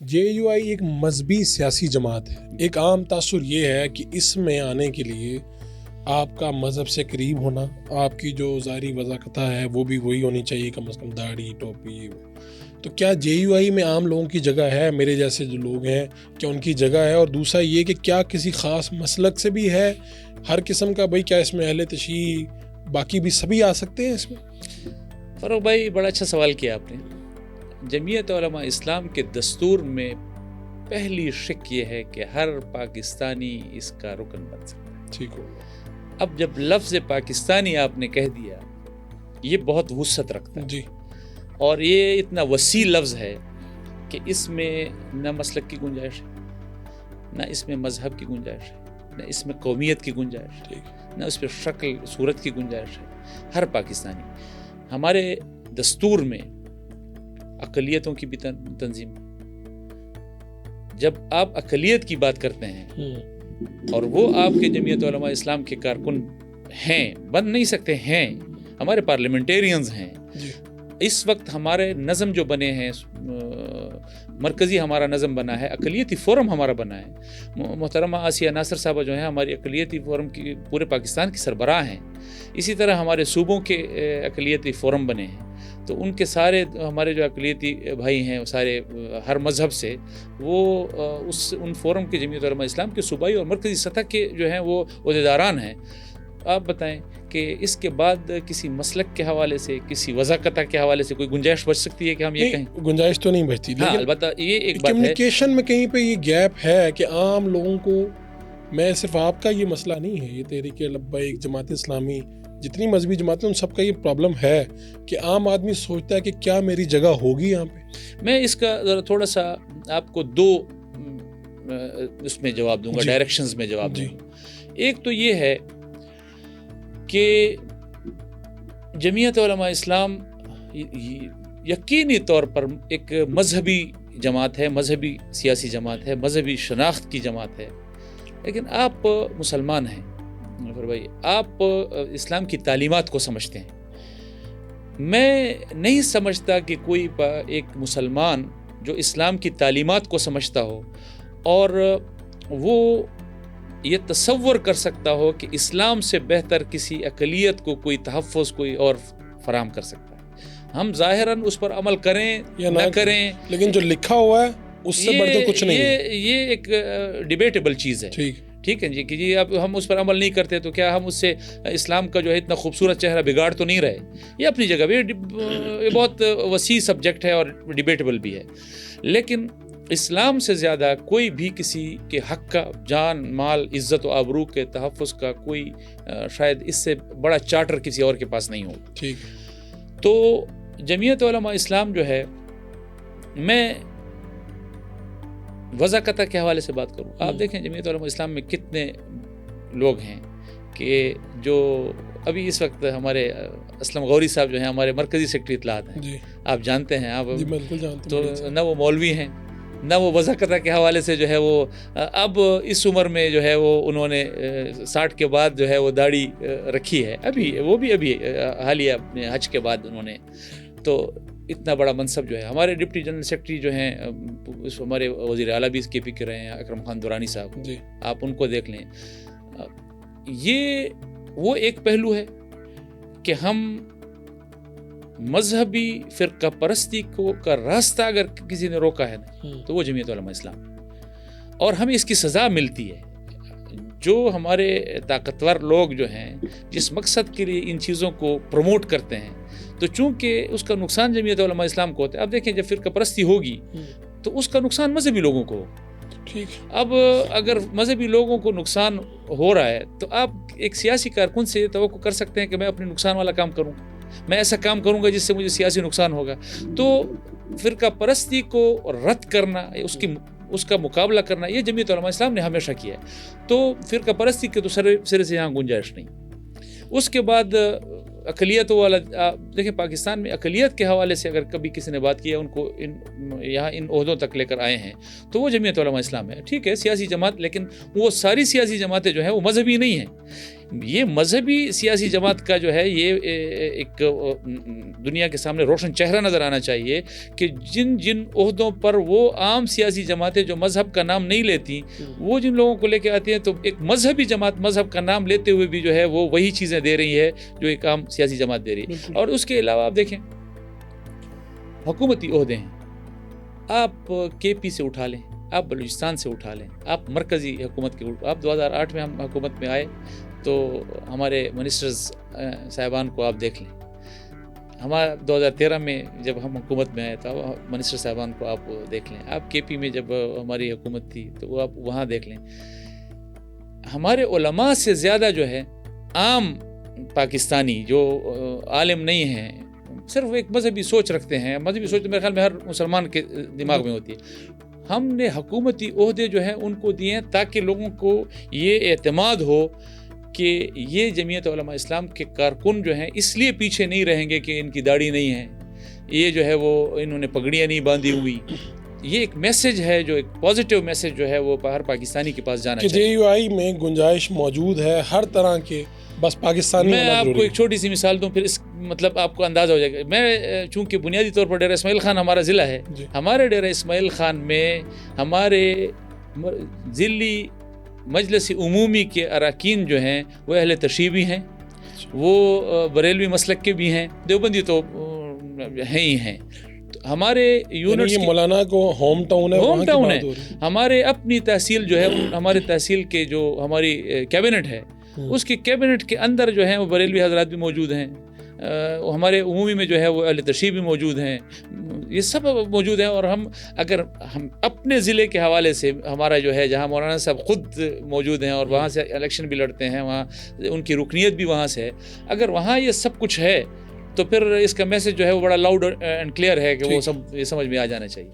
JUI ایک مذہبی سیاسی جماعت ہے. ایک عام تاثر یہ ہے کہ اس میں آنے کے لیے آپ کا مذہب سے قریب ہونا، آپ کی جو ظاہری وضاحت ہے وہ بھی وہی ہونی چاہیے، کم از کم داڑھی ٹوپی. تو کیا JUI میں عام لوگوں کی جگہ ہے؟ میرے جیسے جو لوگ ہیں کیا ان کی جگہ ہے؟ اور دوسرا یہ کہ کیا کسی خاص مسلک سے بھی ہے ہر قسم کا؟ بھائی کیا اس میں اہل تشیع باقی بھی سبھی آ سکتے ہیں اس میں؟ فاروق بھائی بڑا اچھا سوال کیا آپ نے. جمعیت علماء اسلام کے دستور میں پہلی شق یہ ہے کہ ہر پاکستانی اس کا رکن بن سکتا ہے. ٹھیک ہو. اب جب لفظ پاکستانی آپ نے کہہ دیا، یہ بہت وسعت رکھتا ہے جی. اور یہ اتنا وسیع لفظ ہے کہ اس میں نہ مسلک کی گنجائش ہے، نہ اس میں مذہب کی گنجائش ہے، نہ اس میں قومیت کی گنجائش ہے، نہ اس پہ شکل صورت کی گنجائش ہے. ہر پاکستانی. ہمارے دستور میں اقلیتوں کی بھی تنظیم. جب آپ اقلیت کی بات کرتے ہیں اور وہ آپ کے جمعیت علماء اسلام کے کارکن ہیں، بن نہیں سکتے ہیں، ہمارے پارلیمنٹیرینز ہیں. جی. اس وقت ہمارے نظم جو بنے ہیں، مرکزی ہمارا نظم بنا ہے، اقلیتی فورم ہمارا بنا ہے. محترمہ آسیہ ناصر صاحبہ جو ہیں ہماری اقلیتی فورم کی پورے پاکستان کی سربراہ ہیں. اسی طرح ہمارے صوبوں کے اقلیتی فورم بنے ہیں. تو ان کے سارے ہمارے جو اقلیتی بھائی ہیں سارے ہر مذہب سے، وہ ان فورم کے جمعیت علماء اسلام کے صوبائی اور مرکزی سطح کے جو ہیں وہ عہدیداران ہیں. آپ بتائیں کہ اس کے بعد کسی مسلک کے حوالے سے، کسی وضاحت کے حوالے سے کوئی گنجائش بچ سکتی ہے کہ ہم یہ کہیں؟ گنجائش تو نہیں بچتی. ہاں، البتہ یہ ایک بات ہے، کمیونیکیشن میں کہیں پہ یہ گیپ ہے کہ عام لوگوں کو، میں صرف آپ کا یہ مسئلہ نہیں ہے، یہ تحریک لبیک، جماعت اسلامی، جتنی مذہبی جماعتیں ان سب کا یہ پرابلم ہے کہ عام آدمی سوچتا ہے کہ کیا میری جگہ ہوگی یہاں پہ. میں اس کا ذرا تھوڑا سا آپ کو دو اس میں جواب دوں گا، ڈائریکشنز میں جواب دوں گا. ایک تو یہ ہے کہ جمعیت علماء اسلام یقینی طور پر ایک مذہبی جماعت ہے، مذہبی سیاسی جماعت ہے، مذہبی شناخت کی جماعت ہے. لیکن آپ مسلمان ہیں بھائی، آپ اسلام کی تعلیمات کو سمجھتے ہیں. میں نہیں سمجھتا کہ کوئی ایک مسلمان جو اسلام کی تعلیمات کو سمجھتا ہو اور وہ یہ تصور کر سکتا ہو کہ اسلام سے بہتر کسی اقلیت کو کوئی تحفظ کوئی اور فراہم کر سکتا ہے. ہم ظاہراً اس پر عمل کریں یا نہ کریں، لیکن جو لکھا ہوا ہے اس سے بڑھ کر کچھ نہیں ہے. یہ ایک ڈیبیٹیبل چیز ہے. ٹھیک ہے جی، کہ جی اب ہم اس پر عمل نہیں کرتے تو کیا ہم اس سے اسلام کا جو ہے اتنا خوبصورت چہرہ بگاڑ تو نہیں رہے؟ یہ اپنی جگہ بھی بہت وسیع سبجیکٹ ہے اور ڈیبیٹیبل بھی ہے. لیکن اسلام سے زیادہ کوئی بھی کسی کے حق کا، جان مال عزت و آبرو کے تحفظ کا کوئی شاید اس سے بڑا چارٹر کسی اور کے پاس نہیں ہوگا. ٹھیک. تو جمعیت علماء اسلام جو ہے، میں وضاحت کے حوالے سے بات کروں. آپ دیکھیں جمعیت علماء اسلام میں کتنے لوگ ہیں کہ جو ابھی اس وقت ہمارے اسلم غوری صاحب جو ہیں ہمارے مرکزی سیکرٹری اطلاعات ہیں. جی. آپ جانتے ہیں، آپ بالکل جانتے ہیں. تو نہ وہ مولوی ہیں، نہ وہ وضاحت کے حوالے سے جو ہے وہ اب اس عمر میں جو ہے وہ انہوں نے 60 کے بعد جو ہے وہ داڑھی رکھی ہے. ابھی وہ بھی ابھی حالیہ اپنے حج کے بعد انہوں نے، تو اتنا بڑا منصب جو ہے. ہمارے ڈپٹی جنرل سیکرٹری جو ہیں ہمارے وزیر اعلیٰ بھی اس کے فکر رہے ہیں، اکرم خان دورانی صاحب. جی. آپ ان کو دیکھ لیں. یہ وہ ایک پہلو ہے کہ ہم مذہبی فرقہ پرستی کو کا راستہ اگر کسی نے روکا ہے تو وہ جمعیت علماء اسلام، اور ہمیں اس کی سزا ملتی ہے. جو ہمارے طاقتور لوگ جو ہیں جس مقصد کے لیے ان چیزوں کو پروموٹ کرتے ہیں، تو چونکہ اس کا نقصان جمعیت علماء اسلام کو ہوتا ہے. اب دیکھیں جب فرقہ پرستی ہوگی تو اس کا نقصان مذہبی لوگوں کو ہوگا. ٹھیک. اب اگر مذہبی لوگوں کو نقصان ہو رہا ہے تو آپ ایک سیاسی کارکن سے یہ توقع کر سکتے ہیں کہ میں اپنے نقصان والا کام کروں، میں ایسا کام کروں گا جس سے مجھے سیاسی نقصان ہوگا. تو فرقہ پرستی کو رد کرنا، اس کا مقابلہ کرنا، یہ جمعیت علماء اسلام نے ہمیشہ کیا ہے. تو فرقہ پرستی کے تو سرے سے یہاں گنجائش نہیں. اس کے بعد اقلیت والا، دیکھیں پاکستان میں اقلیت کے حوالے سے اگر کبھی کسی نے بات کی ہے، ان کو یہاں ان عہدوں تک لے کر آئے ہیں تو وہ جمعیت علماء اسلام ہے. ٹھیک ہے، سیاسی جماعت، لیکن وہ ساری سیاسی جماعتیں جو ہیں وہ مذہبی نہیں ہیں. یہ مذہبی سیاسی جماعت کا جو ہے یہ ایک دنیا کے سامنے روشن چہرہ نظر آنا چاہیے کہ جن جن عہدوں پر وہ عام سیاسی جماعتیں جو مذہب کا نام نہیں لیتی وہ جن لوگوں کو لے کے آتی ہیں، تو ایک مذہبی جماعت مذہب کا نام لیتے ہوئے بھی جو ہے وہ وہی چیزیں دے رہی ہے جو ایک عام سیاسی جماعت دے رہی ہے۔ اور اس کے علاوہ آپ دیکھیں حکومتی عہدے ہیں، آپ کے پی سے اٹھا لیں، آپ بلوچستان سے اٹھا لیں، آپ مرکزی حکومت کے آپ 2008 میں ہم حکومت میں آئے تو ہمارے منسٹرز صاحبان کو آپ دیکھ لیں، ہمارا 2013 میں جب ہم حکومت میں آئے تو منسٹر صاحبان کو آپ دیکھ لیں، آپ کے پی میں جب ہماری حکومت تھی تو وہ آپ وہاں دیکھ لیں۔ ہمارے علماء سے زیادہ جو ہے عام پاکستانی جو عالم نہیں ہیں، صرف ایک مذہبی سوچ رکھتے ہیں، مذہبی سوچ میرے خیال میں ہر مسلمان کے دماغ میں ہوتی ہے، ہم نے حکومتی عہدے جو ہیں ان کو دیے ہیں تاکہ لوگوں کو یہ اعتماد ہو کہ یہ جمعیت علماء اسلام کے کارکن جو ہیں اس لیے پیچھے نہیں رہیں گے کہ ان کی داڑھی نہیں ہے، یہ جو ہے وہ انہوں نے پگڑیاں نہیں باندھی ہوئی۔ یہ ایک میسج ہے جو ایک پازیٹیو میسج جو ہے وہ ہر پاکستانی کے پاس جانا چاہیے۔ JUI میں گنجائش موجود ہے ہر طرح کے، بس پاکستانی میں آپ کو ایک چھوٹی سی مثال دوں، پھر اس مطلب آپ کو اندازہ ہو جائے گا۔ میں چونکہ بنیادی طور پر ڈیرہ اسماعیل خان ہمارا ضلع ہے، ہمارے ڈیرہ اسماعیل خان میں ہمارے ضلعی مجلس عمومی کے اراکین جو ہیں وہ اہل تشیع بھی ہیں، وہ بریلوی مسلک کے بھی ہیں، دیوبندی تو ہیں ہی ہیں۔ ہمارے یونٹس یہ مولانا کو ہوم ٹاؤن ہے، ہوم ٹاؤن ہے، ہمارے اپنی تحصیل جو ہے ہمارے تحصیل کے جو ہماری کیبنٹ ہے اس کی کیبنٹ کے اندر جو ہیں وہ بریلوی حضرات بھی موجود ہیں، ہمارے عمومی میں جو ہے وہ اہل تشیع بھی موجود ہیں، یہ سب موجود ہیں۔ اور ہم اپنے ضلع کے حوالے سے ہمارا جو ہے جہاں مولانا صاحب خود موجود ہیں اور وہاں سے الیکشن بھی لڑتے ہیں، وہاں ان کی رکنیت بھی وہاں سے ہے، اگر وہاں یہ سب کچھ ہے تو پھر اس کا میسج جو ہے وہ بڑا لاؤڈ اینڈ کلیئر ہے کہ وہ سب یہ سمجھ میں آ جانا چاہیے۔